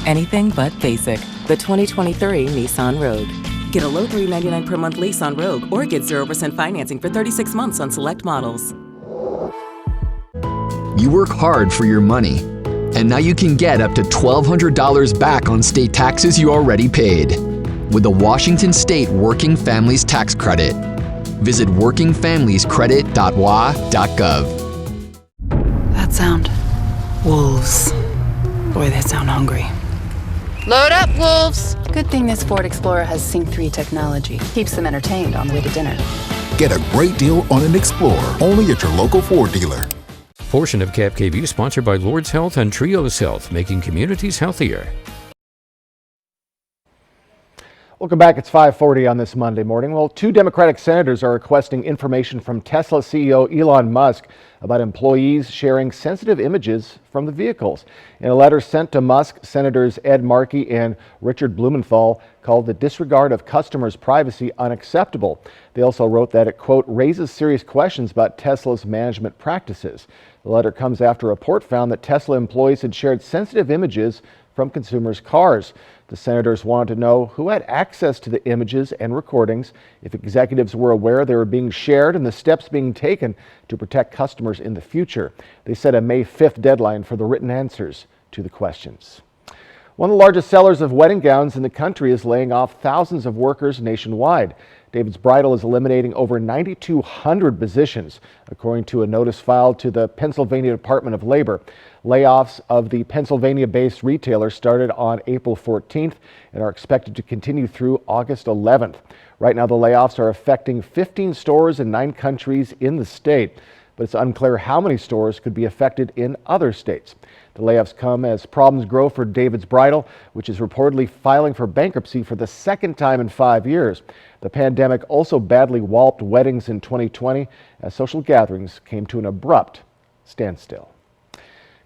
Anything but basic. The 2023 Nissan Rogue. Get a low $399 per month lease on Rogue or get 0% financing for 36 months on select models. You work hard for your money, and now you can get up to $1,200 back on state taxes you already paid. with the Washington State Working Families Tax Credit. Visit workingfamiliescredit.wa.gov. That sound. Wolves. Boy, they sound hungry. Load up, wolves! Good thing this Ford Explorer has Sync 3 technology. Keeps them entertained on the way to dinner. Get a great deal on an Explorer, only at your local Ford dealer. Portion of Cap KV sponsored by Lord's Health and Trios Health, making communities healthier. Welcome back. It's 5:40 on this Monday morning. Well, 2 Democratic senators are requesting information from Tesla CEO Elon Musk about employees sharing sensitive images from the vehicles. In a letter sent to Musk, Senators Ed Markey and Richard Blumenthal called the disregard of customers' privacy unacceptable. They also wrote that it, quote, raises serious questions about Tesla's management practices. The letter comes after a report found that Tesla employees had shared sensitive images from consumers' cars. The senators wanted to know who had access to the images and recordings, if executives were aware they were being shared, and the steps being taken to protect customers in the future. They set a May 5th deadline for the written answers to the questions. One of the largest sellers of wedding gowns in the country is laying off thousands of workers nationwide. David's Bridal is eliminating over 9,200 positions, according to a notice filed to the Pennsylvania Department of Labor. Layoffs of the Pennsylvania-based retailer started on April 14th and are expected to continue through August 11th. Right now, the layoffs are affecting 15 stores in 9 countries in the state, but it's unclear how many stores could be affected in other states. The layoffs come as problems grow for David's Bridal, which is reportedly filing for bankruptcy for the second time in 5 years. The pandemic also badly walloped weddings in 2020 as social gatherings came to an abrupt standstill.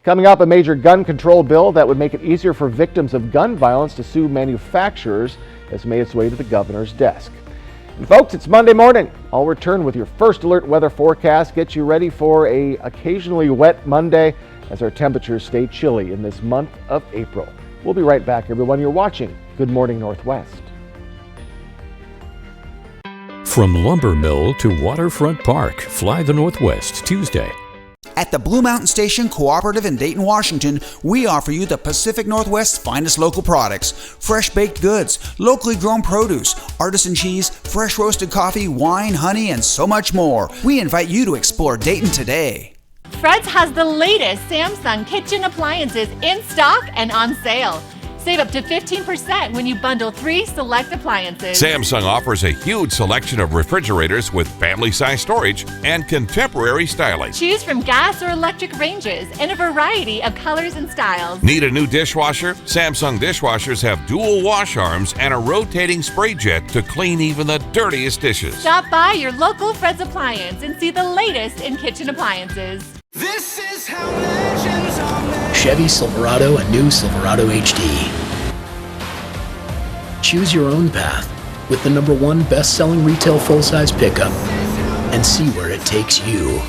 Coming up, a major gun control bill that would make it easier for victims of gun violence to sue manufacturers has made its way to the governor's desk. And folks, it's Monday morning. I'll return with your first alert weather forecast, get you ready for a occasionally wet Monday as our temperatures stay chilly in this month of April. We'll be right back, everyone. You're watching Good Morning Northwest. From lumber mill to waterfront park, fly the Northwest Tuesday. At the Blue Mountain Station Cooperative in Dayton, Washington, we offer you the Pacific Northwest's finest local products. Fresh baked goods, locally grown produce, artisan cheese, fresh roasted coffee, wine, honey, and so much more. We invite you to explore Dayton today. Fred's has the latest Samsung kitchen appliances in stock and on sale. Save up to 15% when you bundle 3 select appliances. Samsung offers a huge selection of refrigerators with family-size storage and contemporary styling. Choose from gas or electric ranges in a variety of colors and styles. Need a new dishwasher? Samsung dishwashers have dual wash arms and a rotating spray jet to clean even the dirtiest dishes. Stop by your local Fred's Appliance and see the latest in kitchen appliances. This is how legends are made. Chevy Silverado and new Silverado HD. Choose your own path with the #1 best-selling retail full-size pickup and see where it takes you.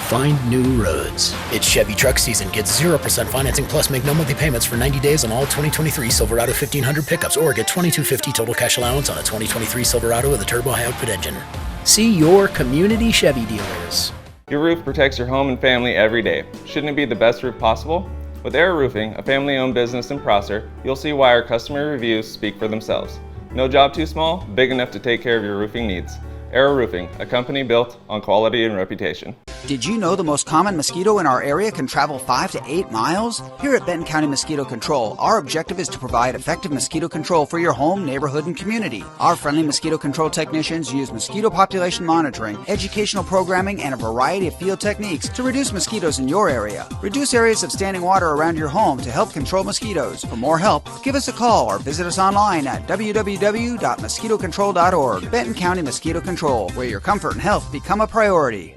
Find new roads. It's Chevy truck season. Get 0% financing plus make no monthly payments for 90 days on all 2023 Silverado 1500 pickups or get $2,250 total cash allowance on a 2023 Silverado with a turbo high output engine. See your community Chevy dealers. Your roof protects your home and family every day. Shouldn't it be the best roof possible? With Air Roofing, a family-owned business in Prosser, you'll see why our customer reviews speak for themselves. No job too small, big enough to take care of your roofing needs. Air Roofing, a company built on quality and reputation. Did you know the most common mosquito in our area can travel 5 to 8 miles? Here at Benton County Mosquito Control, our objective is to provide effective mosquito control for your home, neighborhood, and community. Our friendly mosquito control technicians use mosquito population monitoring, educational programming, and a variety of field techniques to reduce mosquitoes in your area. Reduce areas of standing water around your home to help control mosquitoes. For more help, give us a call or visit us online at www.mosquitocontrol.org. Benton County Mosquito Control, where your comfort and health become a priority.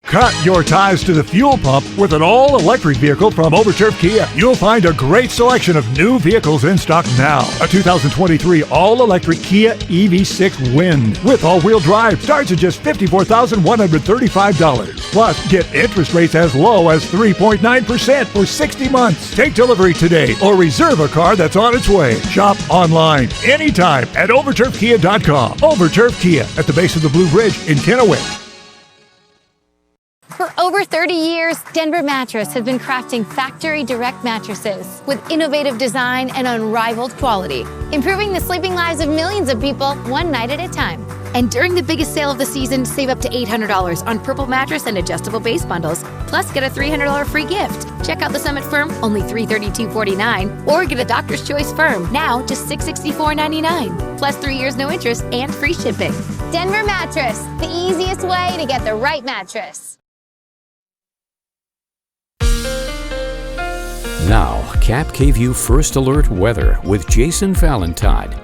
Cut your ties to the fuel pump with an all-electric vehicle from Overturf Kia. You'll find a great selection of new vehicles in stock now. A 2023 all-electric Kia EV6 Wind with all-wheel drive starts at just $54,135. Plus, get interest rates as low as 3.9% for 60 months. Take delivery today or reserve a car that's on its way. Shop online anytime at overturfkia.com. Overturf Kia at the base of the Blue Bridge in Kennewick. For over 30 years, Denver Mattress has been crafting factory direct mattresses with innovative design and unrivaled quality, improving the sleeping lives of millions of people one night at a time. And during the biggest sale of the season, save up to $800 on Purple mattress and adjustable base bundles, plus get a $300 free gift. Check out the Summit Firm, only $332.49, or get a Doctor's Choice Firm, now just $664.99, plus 3 years no interest and free shipping. Denver Mattress, the easiest way to get the right mattress. Now, Cap KVU First Alert Weather with Jason Valentine.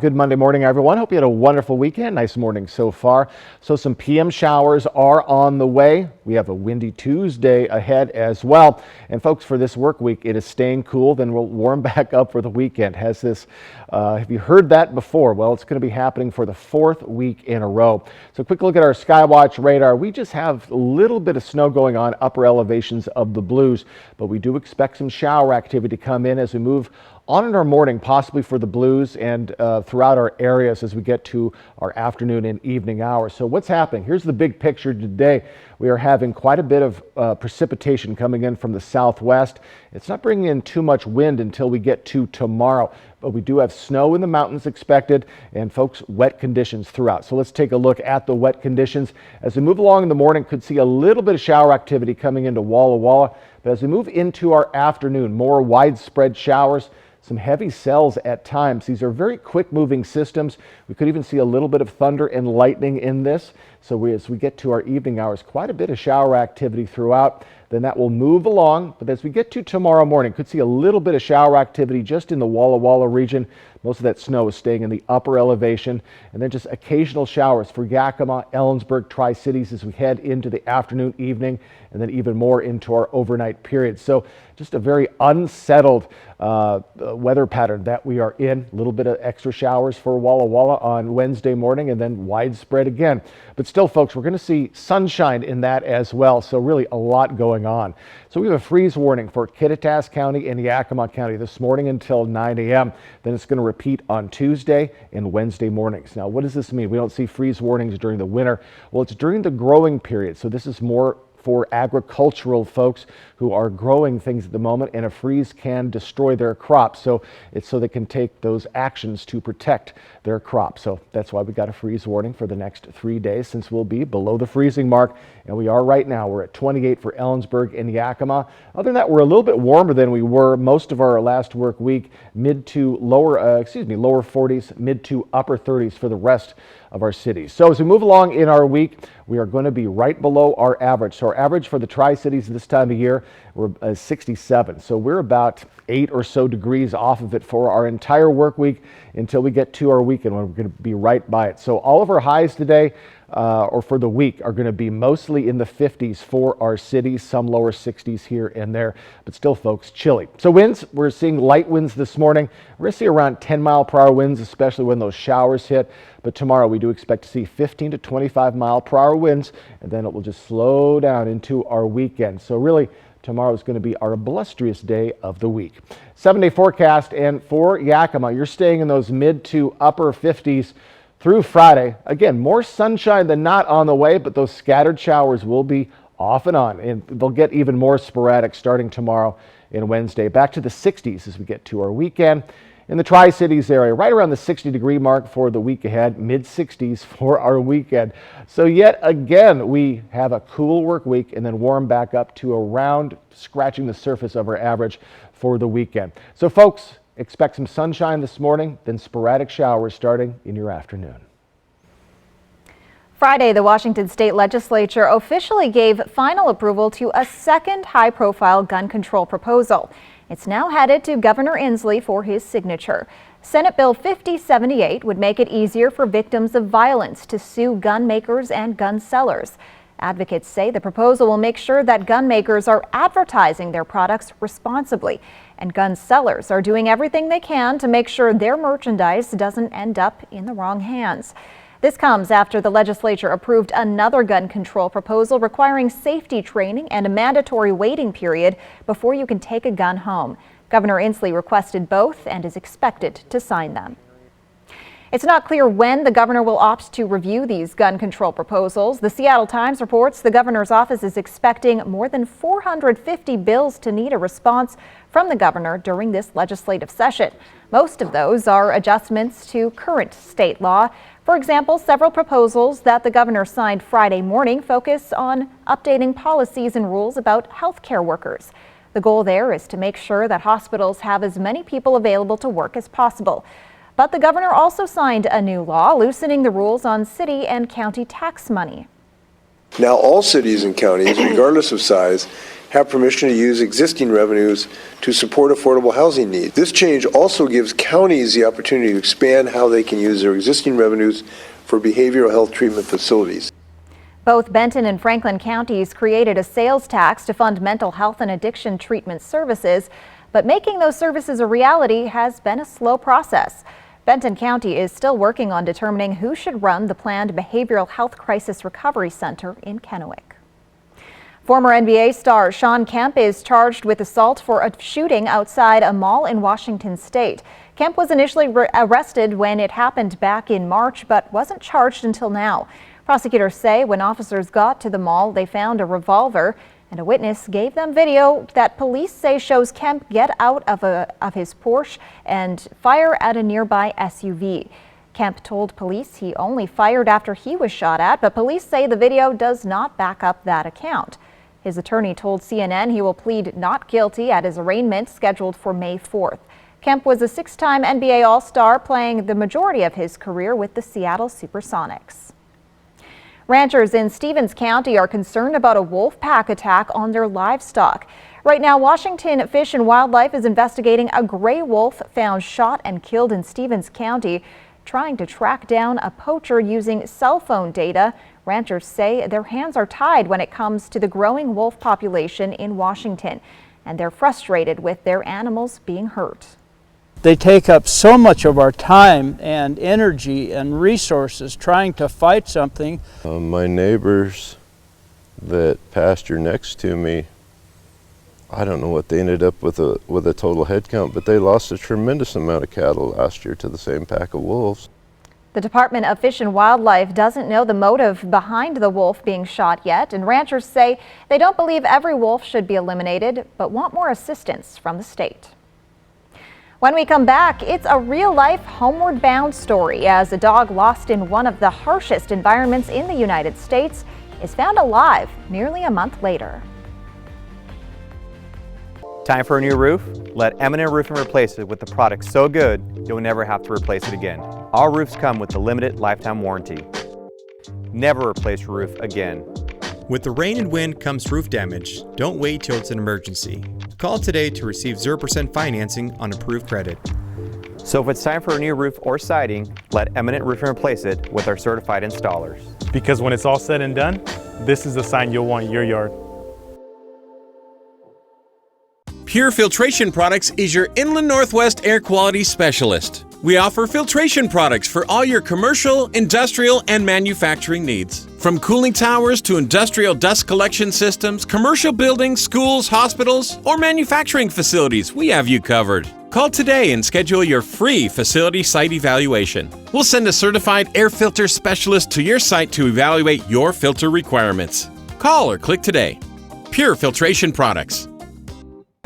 Good Monday morning, everyone. Hope you had a wonderful weekend. Nice morning so far. So some PM showers are on the way. We have a windy Tuesday ahead as well. And folks, for this work week, it is staying cool. Then we'll warm back up for the weekend. Have you heard that before? Well, it's going to be happening for the 4th week in a row. So quick look at our Skywatch radar. We just have a little bit of snow going on upper elevations of the Blues, but we do expect some shower activity to come in as we move on in our morning, possibly for the Blues and throughout our areas as we get to our afternoon and evening hours. So what's happening? Here's the big picture today. We are having quite a bit of precipitation coming in from the southwest. It's not bringing in too much wind until we get to tomorrow, but we do have snow in the mountains expected and folks, wet conditions throughout. So let's take a look at the wet conditions. As we move along in the morning, could see a little bit of shower activity coming into Walla Walla, but as we move into our afternoon, more widespread showers. Some heavy cells at times. These are very quick moving systems. We could even see a little bit of thunder and lightning in this. So as we get to our evening hours, quite a bit of shower activity throughout. Then that will move along. But as we get to tomorrow morning, could see a little bit of shower activity just in the Walla Walla region. Most of that snow is staying in the upper elevation. And then just occasional showers for Yakima, Ellensburg, Tri-Cities as we head into the afternoon, evening, and then even more into our overnight period. So just a very unsettled weather pattern that we are in. A little bit of extra showers for Walla Walla on Wednesday morning and then widespread again. But still, folks, we're going to see sunshine in that as well. So really a lot going on. So we have a freeze warning for Kittitas County and Yakima County this morning until 9 a.m. Then it's going to repeat on Tuesday and Wednesday mornings. Now, what does this mean? We don't see freeze warnings during the winter. Well, it's during the growing period. So this is more for agricultural folks who are growing things at the moment, and a freeze can destroy their crops. So it's so they can take those actions to protect their crops. So that's why we got a freeze warning for the next 3 days, since we'll be below the freezing mark. And we are right now. We're at 28 for Ellensburg and Yakima. Other than that, we're a little bit warmer than we were most of our last work week. Lower 40s, mid to upper 30s for the rest of our cities. So as we move along in our week, we are going to be right below our average. So our average for the Tri-Cities this time of year, we're 67. So we're about 8 or so degrees off of it for our entire work week until we get to our weekend when we're going to be right by it. So all of our highs today or for the week are going to be mostly in the 50s for our cities, some lower 60s here and there, but still, folks, chilly. So winds, we're seeing light winds this morning. We're going to see around 10-mile-per-hour winds, especially when those showers hit. But tomorrow we do expect to see 15 to 25-mile-per-hour winds, and then it will just slow down into our weekend. So really, tomorrow is going to be our blusterous day of the week. 7-day forecast, and for Yakima, you're staying in those mid to upper 50s through Friday. Again, more sunshine than not on the way, but those scattered showers will be off and on, and they'll get even more sporadic starting tomorrow and Wednesday. Back to the 60s as we get to our weekend. In the Tri-Cities area, right around the 60-degree mark for the week ahead, mid-60s for our weekend. So yet again, we have a cool work week and then warm back up to around scratching the surface of our average for the weekend. So folks, expect some sunshine this morning, then sporadic showers starting in your afternoon. Friday, the Washington State Legislature officially gave final approval to a second high-profile gun control proposal. It's now headed to Governor Inslee for his signature. Senate Bill 5078 would make it easier for victims of violence to sue gun makers and gun sellers. Advocates say the proposal will make sure that gun makers are advertising their products responsibly, and gun sellers are doing everything they can to make sure their merchandise doesn't end up in the wrong hands. This comes after the legislature approved another gun control proposal requiring safety training and a mandatory waiting period before you can take a gun home. Governor Inslee requested both and is expected to sign them. It's not clear when the governor will opt to review these gun control proposals. The Seattle Times reports the governor's office is expecting more than 450 bills to need a response from the governor during this legislative session. Most of those are adjustments to current state law. For example, several proposals that the governor signed Friday morning focus on updating policies and rules about healthcare workers. The goal there is to make sure that hospitals have as many people available to work as possible. But the governor also signed a new law loosening the rules on city and county tax money. Now all cities and counties, regardless of size, have permission to use existing revenues to support affordable housing needs. This change also gives counties the opportunity to expand how they can use their existing revenues for behavioral health treatment facilities. Both Benton and Franklin counties created a sales tax to fund mental health and addiction treatment services, but making those services a reality has been a slow process. Benton County is still working on determining who should run the planned Behavioral Health Crisis Recovery Center in Kennewick. Former NBA star Shawn Kemp is charged with assault for a shooting outside a mall in Washington state. Kemp was initially arrested when it happened back in March, but wasn't charged until now. Prosecutors say when officers got to the mall, they found a revolver, and a witness gave them video that police say shows Kemp get out of his Porsche and fire at a nearby SUV. Kemp told police he only fired after he was shot at, but police say the video does not back up that account. His attorney told CNN he will plead not guilty at his arraignment scheduled for May 4th. Kemp was a six-time NBA All-Star, playing the majority of his career with the Seattle Supersonics. Ranchers in Stevens County are concerned about a wolf pack attack on their livestock. Right now, Washington Fish and Wildlife is investigating a gray wolf found shot and killed in Stevens County. Trying to track down a poacher using cell phone data, ranchers say their hands are tied when it comes to the growing wolf population in Washington, and they're frustrated with their animals being hurt. They take up so much of our time and energy and resources trying to fight something. My neighbors that pasture next to me, I don't know what they ended up with a total head count, but they lost a tremendous amount of cattle last year to the same pack of wolves. The Department of Fish and Wildlife doesn't know the motive behind the wolf being shot yet, and ranchers say they don't believe every wolf should be eliminated, but want more assistance from the state. When we come back, it's a real-life homeward bound story as a dog lost in one of the harshest environments in the United States is found alive nearly a month later. Time for a new roof? Let Eminent Roofing replace it with the product so good you'll never have to replace it again. All roofs come with the limited lifetime warranty. Never replace your roof again. With the rain and wind comes roof damage. Don't wait till it's an emergency. Call today to receive 0% financing on approved credit. So if it's time for a new roof or siding, let Eminent Roofing replace it with our certified installers. Because when it's all said and done, this is the sign you'll want in your yard. Pure Filtration Products is your Inland Northwest air quality specialist. We offer filtration products for all your commercial, industrial, and manufacturing needs. From cooling towers to industrial dust collection systems, commercial buildings, schools, hospitals, or manufacturing facilities, we have you covered. Call today and schedule your free facility site evaluation. We'll send a certified air filter specialist to your site to evaluate your filter requirements. Call or click today. Pure Filtration Products.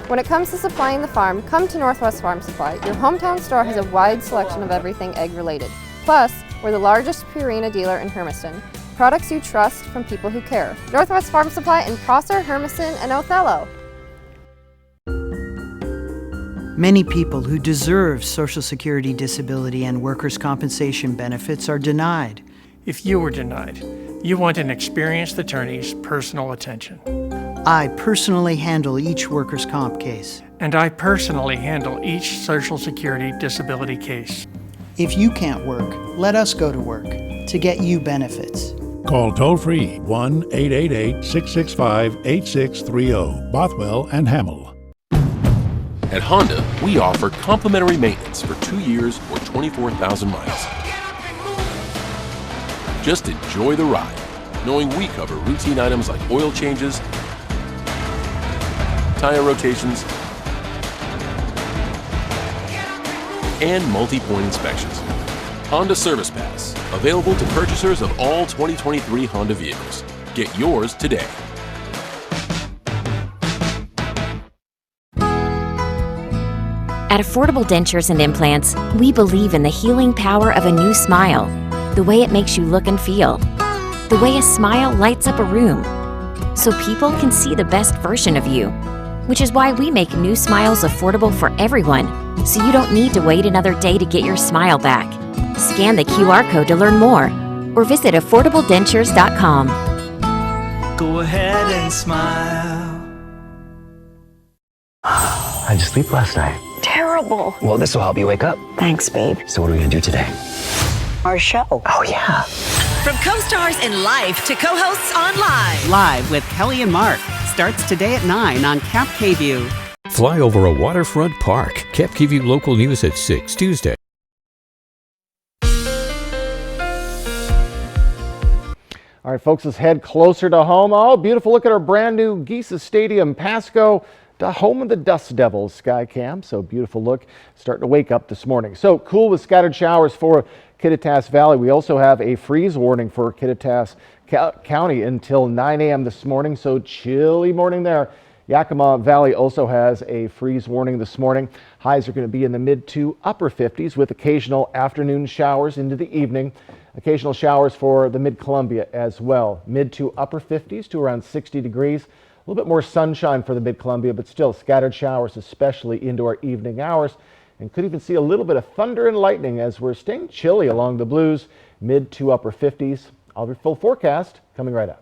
When it comes to supplying the farm, come to Northwest Farm Supply. Your hometown store has a wide selection of everything egg-related. Plus, we're the largest Purina dealer in Hermiston. Products you trust from people who care. Northwest Farm Supply in Prosser, Hermiston, and Othello. Many people who deserve Social Security, disability, and workers' compensation benefits are denied. If you were denied, you want an experienced attorney's personal attention. I personally handle each workers' comp case. And I personally handle each Social Security disability case. If you can't work, let us go to work to get you benefits. Call toll-free 1-888-665-8630, Bothwell and Hamill. At Honda, we offer complimentary maintenance for 2 years or 24,000 miles. Just enjoy the ride, knowing we cover routine items like oil changes, tire rotations, and multi-point inspections. Honda Service Pass, available to purchasers of all 2023 Honda vehicles. Get yours today. At Affordable Dentures and Implants, we believe in the healing power of a new smile, the way it makes you look and feel, the way a smile lights up a room, so people can see the best version of you. Which is why we make new smiles affordable for everyone, so you don't need to wait another day to get your smile back. Scan the QR code to learn more, or visit affordabledentures.com. Go ahead and smile. How'd you sleep last night? Terrible. Well, this will help you wake up. Thanks, babe. So what are we gonna do today? Our show. Oh, yeah. From co-stars in life to co-hosts on Live. Live with Kelly and Mark. Starts today at 9 on Cap KView. Fly over a waterfront park. Cap KView local news at 6 Tuesday. All right, folks, let's head closer to home. Oh, beautiful look at our brand new Giesa Stadium, Pasco, the home of the Dust Devils, Skycam. So beautiful look, starting to wake up this morning. So cool with scattered showers for Kittitas Valley. We also have a freeze warning for Kittitas County until 9 a.m. this morning. So chilly morning there. Yakima Valley also has a freeze warning this morning. Highs are going to be in the mid to upper 50s with occasional afternoon showers into the evening. Occasional showers for the Mid-Columbia as well. Mid to upper 50s to around 60 degrees. A little bit more sunshine for the Mid-Columbia, but still scattered showers, especially into our evening hours. And could even see a little bit of thunder and lightning as we're staying chilly along the blues. Mid to upper 50s. I'll have your full forecast coming right up.